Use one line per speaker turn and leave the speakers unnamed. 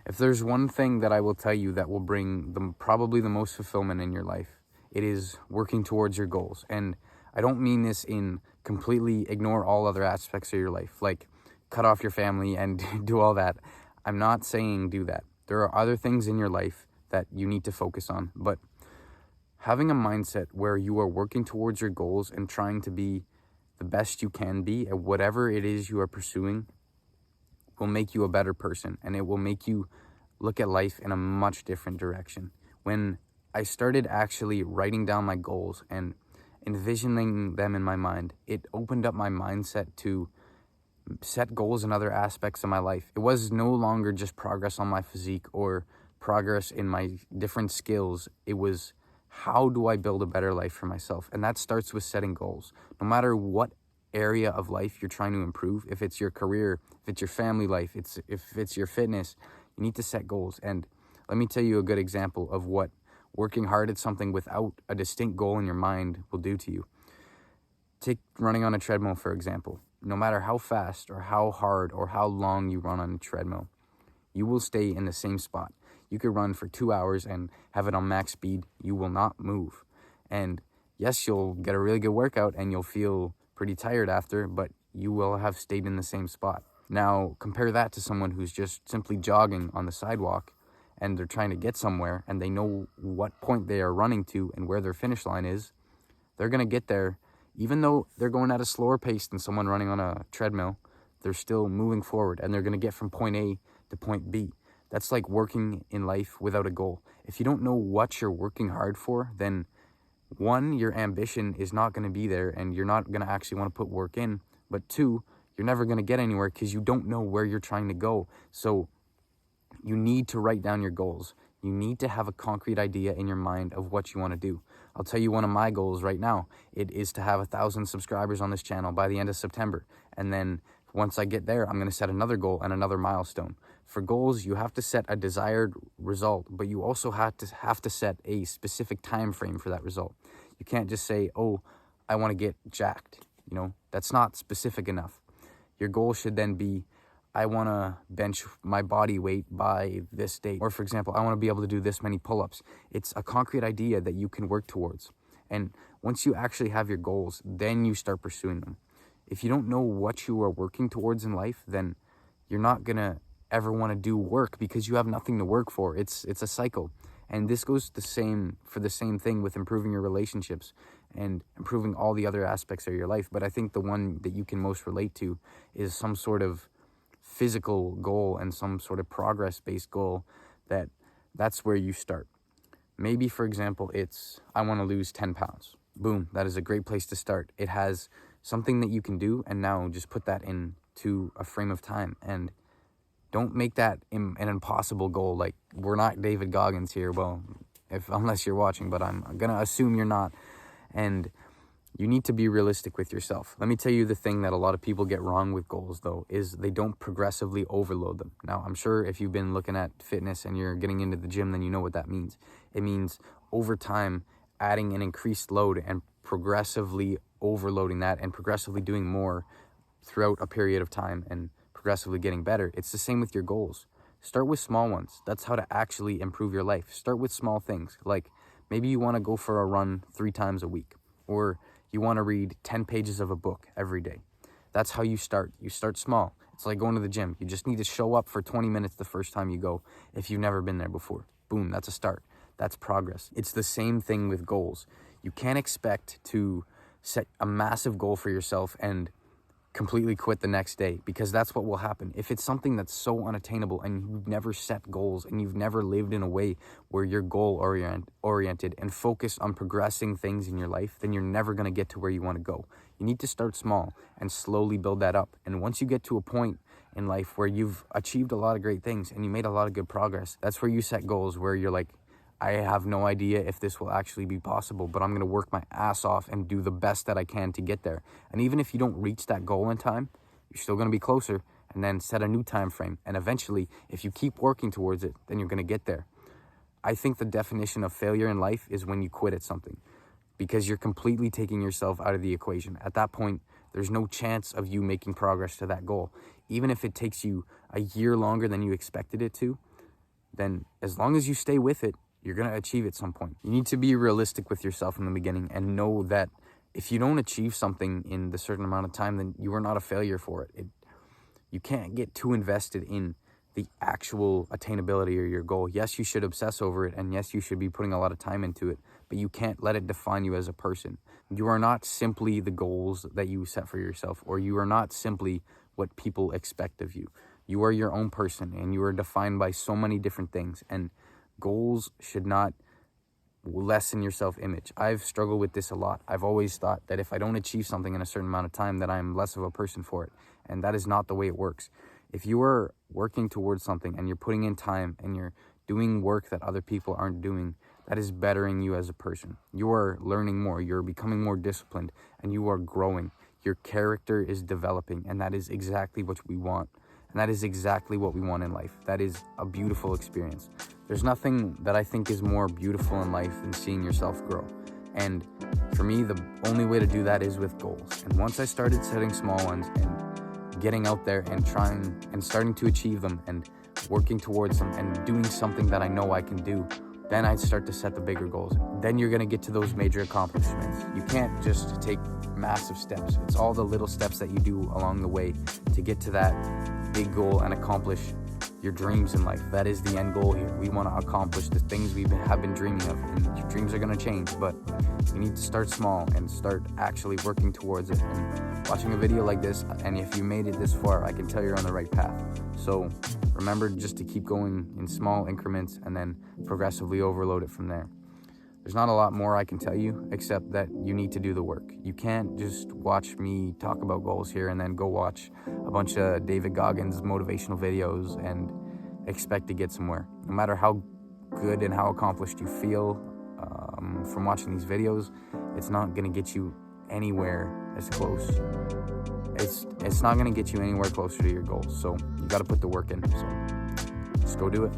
If there's one thing that I will tell you that will bring probably the most fulfillment in your life, it is working towards your goals. And I don't mean this in completely ignore all other aspects of your life, like cut off your family and do all that. I'm not saying do that. There are other things in your life that you need to focus on, but having a mindset where you are working towards your goals and trying to be the best you can be at whatever it is you are pursuing will make you a better person, and it will make you look at life in a much different direction. When I started actually writing down my goals and envisioning them in my mind, it opened up my mindset to set goals in other aspects of my life. It was no longer just progress on my physique or progress in my different skills. It was, how do I build a better life for myself? And that starts with setting goals. No matter what area of life you're trying to improve, if it's your career, if it's your family life, if it's your fitness, you need to set goals. And let me tell you a good example of what working hard at something without a distinct goal in your mind will do to you. Take running on a treadmill, for example. No matter how fast or how hard or how long you run on a treadmill, you will stay in the same spot. You could run for 2 hours and have it on max speed. You will not move. And yes, you'll get a really good workout and you'll feel pretty tired after, but you will have stayed in the same spot. Now, compare that to someone who's just simply jogging on the sidewalk and they're trying to get somewhere and they know what point they are running to and where their finish line is. They're going to get there. Even though they're going at a slower pace than someone running on a treadmill, they're still moving forward and they're going to get from point A to point B. That's like working in life without a goal. If you don't know what you're working hard for, then one, your ambition is not going to be there and you're not going to actually want to put work in. But two, you're never going to get anywhere because you don't know where you're trying to go. So you need to write down your goals. You need to have a concrete idea in your mind of what you want to do. I'll tell you one of my goals right now. It is to have 1,000 subscribers on this channel by the end of September. And then once I get there, I'm going to set another goal and another milestone. For goals, you have to set a desired result, but you also have to set a specific time frame for that result. You can't just say, oh, I want to get jacked. That's not specific enough. Your goal should then be, I want to bench my body weight by this date. Or for example, I want to be able to do this many pull-ups. It's a concrete idea that you can work towards. And once you actually have your goals, then you start pursuing them. If you don't know what you are working towards in life, then you're not going to ever want to do work because you have nothing to work for. It's a cycle. And this goes the same thing with improving your relationships and improving all the other aspects of your life. But I think the one that you can most relate to is some sort of physical goal and some sort of progress-based goal. That's where you start. Maybe, for example, it's, I want to lose 10 pounds. Boom, that is a great place to start. It has something that you can do, and now just put that into a frame of time. And don't make that an impossible goal. Like, we're not David Goggins here, well, unless you're watching, but I'm going to assume you're not. And you need to be realistic with yourself. Let me tell you the thing that a lot of people get wrong with goals, though, is they don't progressively overload them. Now, I'm sure if you've been looking at fitness and you're getting into the gym, then you know what that means. It means over time, adding an increased load and progressively overloading that and progressively doing more throughout a period of time and progressively getting better. It's the same with your goals. Start with small ones. That's how to actually improve your life. Start with small things. Like maybe you want to go for a run 3 times a week, or you want to read 10 pages of a book every day. That's how you start. You start small. It's like going to the gym. You just need to show up for 20 minutes the first time you go if you've never been there before. Boom, that's a start. That's progress. It's the same thing with goals. You can't expect to set a massive goal for yourself and completely quit the next day, because that's what will happen. If it's something that's so unattainable and you've never set goals and you've never lived in a way where you're goal oriented and focused on progressing things in your life, then you're never going to get to where you want to go. You need to start small and slowly build that up. And once you get to a point in life where you've achieved a lot of great things and you made a lot of good progress, that's where you set goals where you're like, I have no idea if this will actually be possible, but I'm going to work my ass off and do the best that I can to get there. And even if you don't reach that goal in time, you're still going to be closer, and then set a new time frame. And eventually, if you keep working towards it, then you're going to get there. I think the definition of failure in life is when you quit at something, because you're completely taking yourself out of the equation. At that point, there's no chance of you making progress to that goal. Even if it takes you a year longer than you expected it to, then as long as you stay with it, you're going to achieve it at some point. You need to be realistic with yourself in the beginning and know that if you don't achieve something in the certain amount of time, then you are not a failure for it. You can't get too invested in the actual attainability or your goal. Yes, you should obsess over it, and yes, you should be putting a lot of time into it, but you can't let it define you as a person. You are not simply the goals that you set for yourself, or you are not simply what people expect of you. You are your own person, and you are defined by so many different things, and goals should not lessen your self-image. I've struggled with this a lot. I've always thought that if I don't achieve something in a certain amount of time, that I'm less of a person for it, and that is not the way it works. If you are working towards something and you're putting in time and you're doing work that other people aren't doing, that is bettering you as a person. You are learning more, you're becoming more disciplined, and you are growing. Your character is developing, and that is exactly what we want. And that is exactly what we want in life. That is a beautiful experience. There's nothing that I think is more beautiful in life than seeing yourself grow. And for me, the only way to do that is with goals. And once I started setting small ones and getting out there and trying and starting to achieve them and working towards them and doing something that I know I can do, then I'd start to set the bigger goals. Then you're going to get to those major accomplishments. You can't just take massive steps. It's all the little steps that you do along the way to get to that big goal and accomplish your dreams in life. That is the end goal here. We want to accomplish the things we have been dreaming of, and your dreams are going to change, but you need to start small and start actually working towards it. And watching a video like this, and if you made it this far, I can tell you're on the right path. So remember just to keep going in small increments and then progressively overload it from there. There's not a lot more I can tell you except that you need to do the work. You can't just watch me talk about goals here and then go watch a bunch of David Goggins motivational videos and expect to get somewhere. No matter how good and how accomplished you feel from watching these videos, it's not going to get you anywhere as close. It's not going to get you anywhere closer to your goals. So you got to put the work in. So just go do it.